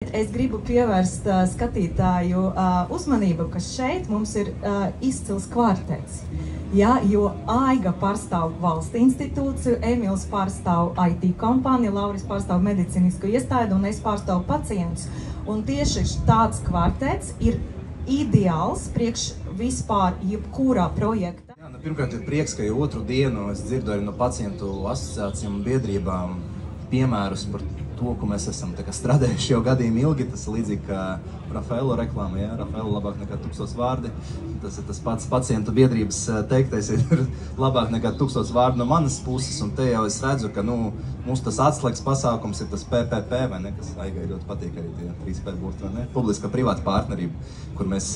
Es gribu pievērst skatītāju uzmanību, ka šeit mums ir izcils kvartets. Ja, jo Aiga pārstāv valsts institūciju, Emils pārstāv IT kompāniju, Lauris pārstāv medicīnisku iestādi un es pārstāvu pacientus. Un tieši tāds kvartets ir ideāls priekš vispār jebkurā projekta. Jā, pirmkārt ir prieks, ka jau otru dienu es dzirdu arī no pacientu asociācijām un biedrībām piemērus par to, ko mēs esam strādājuši jau gadiem ilgi. Tas ir līdzīgi kā Rafaela reklāma, jā, Rafaela labāk nekā 1000 vārdi. Tas ir tas pats pacientu biedrības teiktais ir labāk nekā 1000 vārdi no manas puses, un te jau es redzu, ka mums tas atslēgas pasākums ir tas PPP, vai ne, kas Aigai ļoti patīk arī tie 3P burti, vai ne, publiska privāta partnerība, kur mēs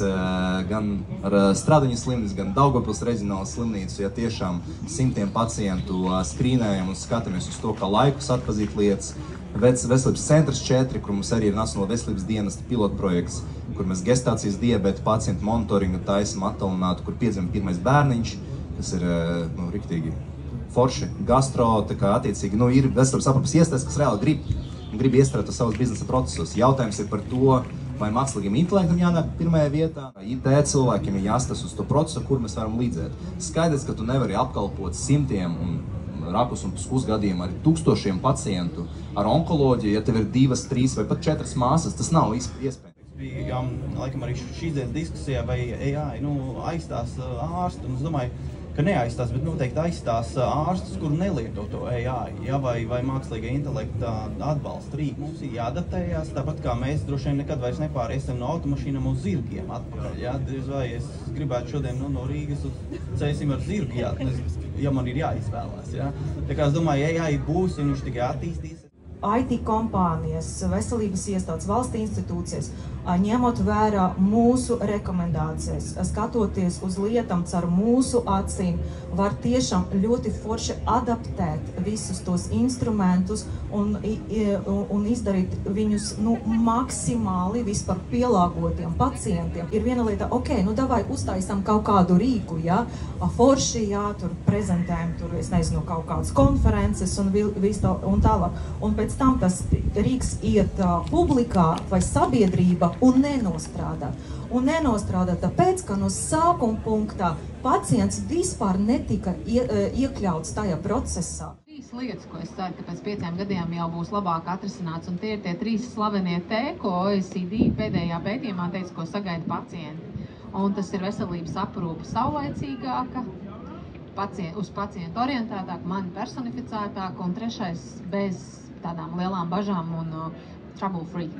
gan ar Stradiņu slimnīcu, gan Daugavpils reģionālu slimnīcu, ja tiešām simtiem pacientu skrīnējam un skatāmies uz to, kā laikus atpazīt lietas. Veselības centrs 4, kur mums arī ir Nacionālā veselības dienesta pilotprojekts, kur mēs gestācijas diabēta pacientu monitoringu taisam attālinātu, kur piedzima pirmais bērniņš, kas ir riktīgi forši, gastro, tā kā attiecīgi, ir veselības aprūpes iestādes, kas reāli grib iestrādāt savus biznesa procesos. Jautājums ir par to, vai mākslīgiem intelektam jānāk pirmajā vietā, IT cilvēkiem ir jāstas uz to procesu, kur mēs varam līdzēt. Skaidrs, ka tu nevari apkalpot simtiem un rapus un pusgadiem ar tūkstošiem pacientu ar onkoloģiju, ja tev ir 2, 3 vai pat 4 māsas, tas nav iespējams. Bija laikam arī šīs dienas diskusijā, vai AI aizstās ārstu, un es domāju, ka neaizstās, bet noteikti aizstās ārstus, kuru nelieto to AI, ja, vai mākslīgā intelekta atbalsta rīku. Mums ir jāadaptējās, tāpat kā mēs droši vien nekad vairs nepāriesim no automašīnām uz zirgiem atpakaļ. Ja, vai es gribētu šodien no Rīgas uz Cēsim ar zirgu, ja man ir jāizvēlās. Ja. Tā kā es domāju, AI būs, un viņš tikai attīstīs. IT kompānijas, veselības iestādes, valsts institūcijas, ņemot vērā mūsu rekomendācijas, skatoties uz lietām caur mūsu acīm, var tiešām ļoti forši adaptēt visus tos instrumentus un izdarīt viņus maksimāli vispār pielāgotiem pacientiem. Ir viena lieta, davai uztaisam kaut kādu rīku, ja, forši, jā, tur prezentējam, tur, es nezinu, kaut kādas konferences un tālāk. Un pēc tam tas rīks iet publikā vai sabiedrība un nenostrādā. Un nenostrādā tāpēc, ka no sākuma punktā pacients vispār netika iekļauts tajā procesā. 3 lietas, ko es ceru, ka pēc 5 gadiem jau būs labāk atrisināts, un tie ir tie 3 slavenie T, ko OECD pēdējā pētījumā teica, ko sagaida pacienti. Un tas ir veselības aprūpe saulaicīgāka, uz pacientu orientētāka, mani personificētāka, un 3. bez tādām lielām bažām un trouble free.